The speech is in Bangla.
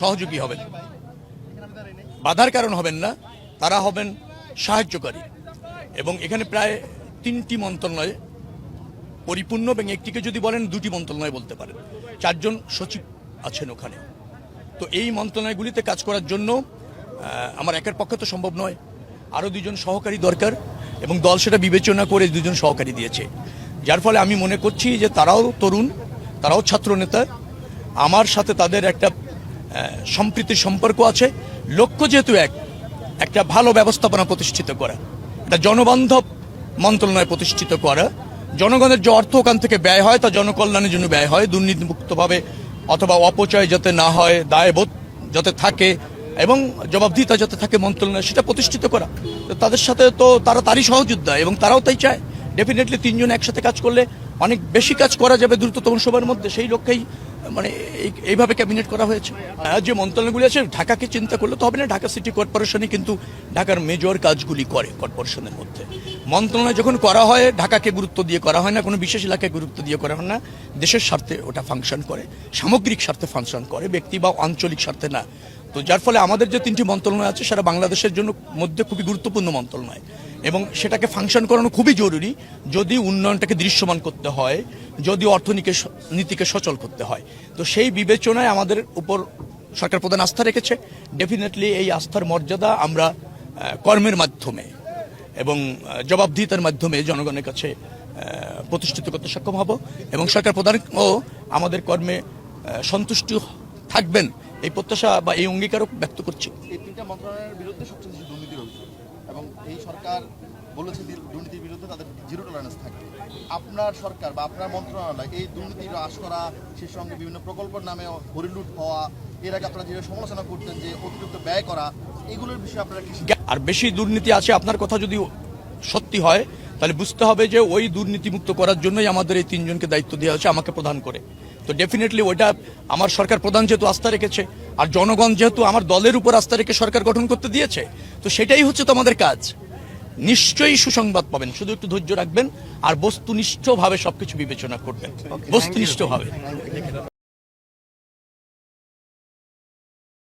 সহযোগী হবেন, বাধার কারণ হবেন না, তারা হবেন সাহায্যকারী। এবং এখানে প্রায় 3টি মন্ত্রণালয় পরিপূর্ণ, এবং একটিকে যদি বলেন 2টি মন্ত্রণালয় বলতে পারেন। 4 জন সচিব আছেন ওখানে। তো এই মন্ত্রণালয়গুলিতে কাজ করার জন্য আমার একের পক্ষে তো সম্ভব নয়, আরও 2 জন সহকারী দরকার, এবং দল সেটা বিবেচনা করে 2 জন সহকারী দিয়েছে। যার ফলে আমি মনে করছি যে তারাও তরুণ, তারাও ছাত্র নেতা, আমার সাথে তাদের একটা সম্প্রীতির সম্পর্ক আছে। লক্ষ্য যেহেতু একটা ভালো ব্যবস্থাপনা প্রতিষ্ঠিত করা, একটা জনবান্ধব মন্ত্রণালয় প্রতিষ্ঠিত করা, জনগণের যে অর্থ ওখান থেকে ব্যয় হয় তা জনকল্যাণের জন্য ব্যয় হয়, দুর্নীতিমুক্তভাবে, অথবা অপচয় যাতে না হয়, দায়বোধ যাতে থাকে এবং জবাবদিহিতা যাতে থাকে মন্ত্রণালয়, সেটা প্রতিষ্ঠিত করা। তো তাদের সাথে তো তারই সহযোদ্ধা, এবং তারাও তাই চায়। ডেফিনেটলি 3 জন একসাথে কাজ করলে অনেক বেশি কাজ করা যাবে দ্রুততম সময়ের মধ্যে, সেই লক্ষ্যেই মানে এইভাবে ক্যাবিনেট করা হয়েছে। যে মন্ত্রণালয়গুলি আছে, ঢাকাকে চিন্তা করলে তো হবে না। ঢাকা সিটি কর্পোরেশনই কিন্তু ঢাকার মেজর কাজগুলি করে কর্পোরেশনের মধ্যে। মন্ত্রণালয় যখন করা হয়, ঢাকাকে গুরুত্ব দিয়ে করা হয় না, কোনো বিশেষ এলাকায় গুরুত্ব দিয়ে করা হয় না। দেশের স্বার্থে ওটা ফাংশন করে, সামগ্রিক স্বার্থে ফাংশন করে, ব্যক্তি বা আঞ্চলিক স্বার্থে না। তো যার ফলে আমাদের যে 3টি মন্ত্রণালয় আছে, সারা বাংলাদেশের জন্য মধ্যে খুবই গুরুত্বপূর্ণ মন্ত্রণালয়, এবং সেটাকে ফাংশন করানো খুবই জরুরি যদি উন্নয়নটাকে দৃশ্যমান করতে হয়, যদি অর্থনীতিকে সচল করতে হয়। তো সেই বিবেচনায় আমাদের উপর সরকার প্রধান আস্থা রেখেছে। ডেফিনেটলি এই আস্থার মর্যাদা আমরা কর্মের মাধ্যমে এবং জবাবদিহিতার মাধ্যমে জনগণের কাছে প্রতিষ্ঠিত করতে সক্ষম হব, এবং সরকার প্রধানও আমাদের কর্মে সন্তুষ্ট থাকবেন এই প্রত্যাশা বা এই অঙ্গীকারও ব্যক্ত করছি। এই 3টা মন্ত্রণালয়ের বিরুদ্ধে সবচেয়ে বেশি দুর্নীতির অভিযোগ, এবং এই সরকার বলেছে যে দুর্নীতির বিরুদ্ধে তাদের জিরো টলারেন্স থাকবে। আপনার সরকার বা আপনার মন্ত্রণালয় এই দুর্নীতি হ্রাস করা, সেই সঙ্গে বিভিন্ন প্রকল্পের নামে হরিলুট হওয়া, এর আগে আপনারা যেভাবে সমালোচনা করতেন যে অতিরিক্ত ব্যয় করা, এগুলোর বিষয়ে আপনারা কি? আর বেশি দুর্নীতি আছে, আপনার কথা যদি সত্যি হয় তাহলে বুঝতে হবে যে ওই দুর্নীতিমুক্ত করার জন্যই আমাদের এই 3 জনকে দায়িত্ব দেওয়া হয়েছে, আমাকে প্রদান করে। তো ডেফিনেটলি ওইটা আমার সরকার প্রধান যেহেতু আস্থা রেখেছে, আর জনগণ যেহেতু আমার দলের উপর আস্থা রেখে সরকার গঠন করতে দিয়েছে, তো সেটাই হচ্ছে তো আমাদের কাজ। নিশ্চয়ই সুসংবাদ পাবেন, শুধু একটু ধৈর্য রাখবেন আর বস্তুনিষ্ঠভাবে সবকিছু বিবেচনা করবেন, বস্তুনিষ্ঠভাবে।